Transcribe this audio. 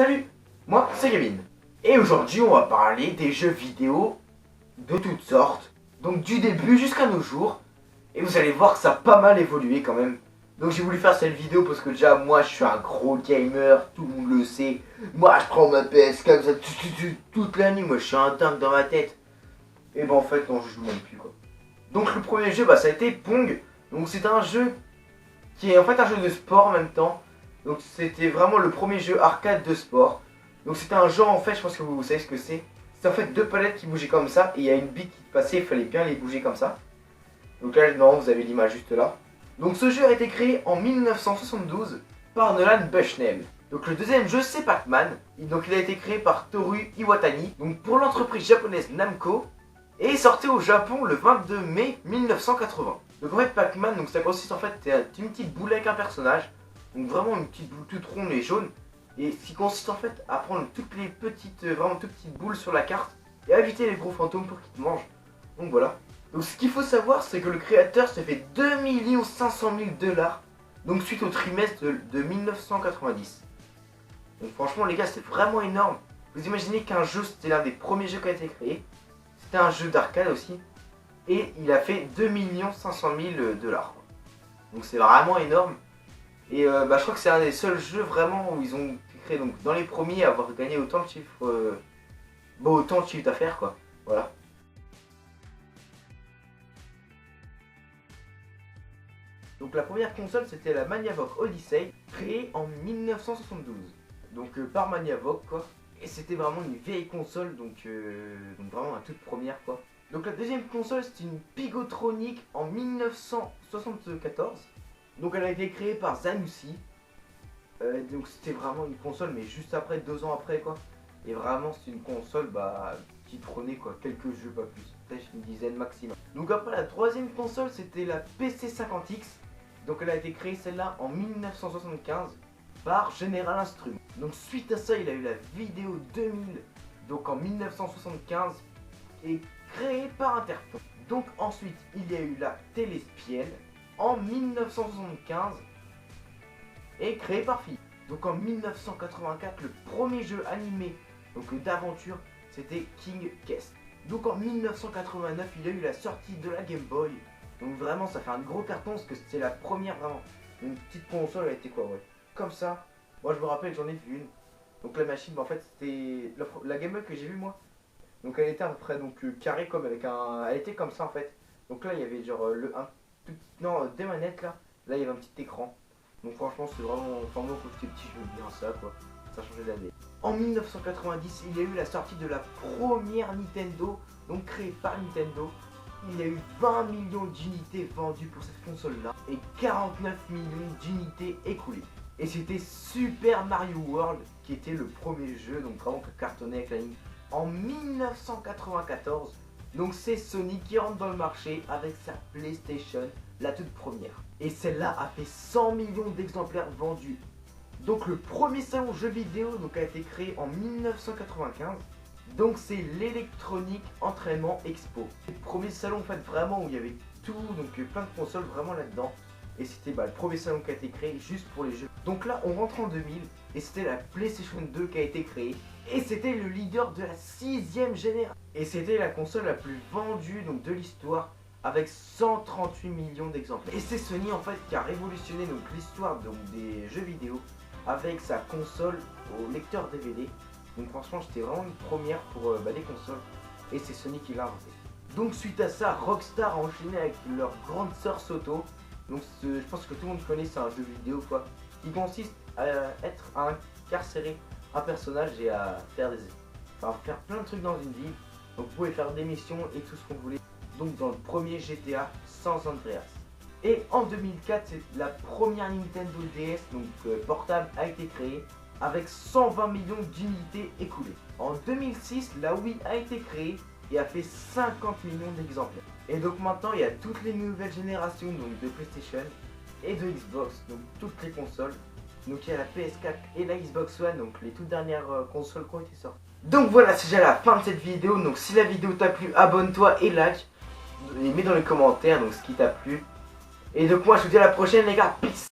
Salut, moi c'est Kevin. Et aujourd'hui on va parler des jeux vidéo de toutes sortes. Donc du début jusqu'à nos jours. Et vous allez voir que ça a pas mal évolué quand même. Donc j'ai voulu faire cette vidéo parce que déjà moi je suis un gros gamer, tout le monde le sait. Moi je prends ma PS comme ça toute la nuit, moi je suis un dingue dans ma tête. Et ben en fait non, je joue même plus quoi. Donc le premier jeu ça a été Pong. Donc c'est un jeu qui est en fait un jeu de sport en même temps. Donc c'était vraiment le premier jeu arcade de sport. Donc c'était un genre en fait, je pense que vous savez ce que c'est. C'est en fait deux palettes qui bougeaient comme ça et il y a une bille qui passait, il fallait bien les bouger comme ça. Donc là, non, vous avez l'image juste là. Donc ce jeu a été créé en 1972 par Nolan Bushnell. Donc le deuxième jeu c'est Pac-Man. Donc il a été créé par Toru Iwatani, donc pour l'entreprise japonaise Namco, et est sorti au Japon le 22 mai 1980. Donc en fait Pac-Man, donc ça consiste en fait une petite boule avec un personnage. Donc vraiment une petite boule toute ronde et jaune. Et ce qui consiste en fait à prendre toutes les petites, vraiment toutes petites boules sur la carte et à éviter les gros fantômes pour qu'ils te mangent. Donc voilà. Donc ce qu'il faut savoir c'est que le créateur s'est fait 2 500 000 $. Donc suite au trimestre de 1990. Donc franchement les gars c'est vraiment énorme. Vous imaginez qu'un jeu c'était l'un des premiers jeux qui a été créé. C'était un jeu d'arcade aussi. Et il a fait 2 500 000 $. Donc c'est vraiment énorme. Et je crois que c'est un des seuls jeux vraiment où ils ont créé donc dans les premiers à avoir gagné autant de chiffres, autant de chiffre d'affaires quoi. Voilà. Donc la première console c'était la Magnavox Odyssey, créée en 1972. Donc par Magnavox quoi. Et c'était vraiment une vieille console, donc vraiment la toute première quoi. Donc la deuxième console c'était une Pigotronic en 1974. Donc elle a été créée par Zanussi. Donc c'était vraiment une console mais juste après, 2 ans après quoi. Et vraiment c'est une console qui prenait quoi, quelques jeux pas plus, peut-être une dizaine maximum. Donc après la troisième console c'était la PC50X. Donc elle a été créée celle-là en 1975 par General Instrument. Donc suite à ça il a eu la Vidéo 2000 donc en 1975 et créée par Interphone. Donc ensuite il y a eu la Téléspiel en 1975 et créé par Philips. Donc en 1984 le premier jeu animé d'aventure c'était King Quest. Donc en 1989 il y a eu la sortie de la Game Boy. Donc vraiment ça fait un gros carton parce que c'était la première vraiment. Une petite console elle était quoi ouais. Comme ça. Moi je me rappelle j'en ai vu une. Donc la machine en fait c'était la Game Boy que j'ai vue moi. Donc elle était à peu près carrée comme avec un. Elle était comme ça en fait. Donc là il y avait genre des manettes là. Là il y avait un petit écran. Donc franchement c'est vraiment. Enfin moi quand j'étais petit je veux bien ça quoi. Ça changeait d'année. En 1990 il y a eu la sortie de la première Nintendo. Donc créée par Nintendo. Il y a eu 20 millions d'unités vendues pour cette console là et 49 millions d'unités écoulées. Et c'était Super Mario World qui était le premier jeu donc vraiment que cartonnait avec la ligne en 1994. Donc c'est Sony qui rentre dans le marché avec sa PlayStation, la toute première. Et celle-là a fait 100 millions d'exemplaires vendus. Donc le premier salon jeux vidéo a été créé en 1995. Donc c'est l'Electronic Entraînement Expo. C'est le premier salon en fait vraiment où il y avait tout, donc plein de consoles vraiment là-dedans. Et c'était le premier salon qui a été créé juste pour les jeux. Donc là on rentre en 2000 et c'était la PlayStation 2 qui a été créée. Et c'était le leader de la 6ème génération. Et c'était la console la plus vendue de l'histoire avec 138 millions d'exemplaires. Et c'est Sony en fait qui a révolutionné l'histoire des jeux vidéo avec sa console au lecteur DVD. Donc franchement c'était vraiment une première pour les consoles. Et c'est Sony qui l'a inventé. Donc suite à ça, Rockstar a enchaîné avec leur grande sœur Soto. Donc je pense que tout le monde connaît, c'est un jeu vidéo quoi. Qui consiste à incarcérer un personnage et à faire plein de trucs dans une ville. Donc vous pouvez faire des missions et tout ce qu'on voulait. Donc dans le premier GTA sans Andreas. Et en 2004, la première Nintendo DS portable a été créée avec 120 millions d'unités écoulées. En 2006, la Wii a été créée et a fait 50 millions d'exemplaires. Et donc maintenant, il y a toutes les nouvelles générations de PlayStation et de Xbox, donc toutes les consoles. Donc il y a la PS4 et la Xbox One, donc les toutes dernières consoles qui ont été sorties. Donc voilà, c'est déjà la fin de cette vidéo. Donc si la vidéo t'a plu, abonne-toi et like. Et mets dans les commentaires ce qui t'a plu. Et donc moi je vous dis à la prochaine les gars, peace.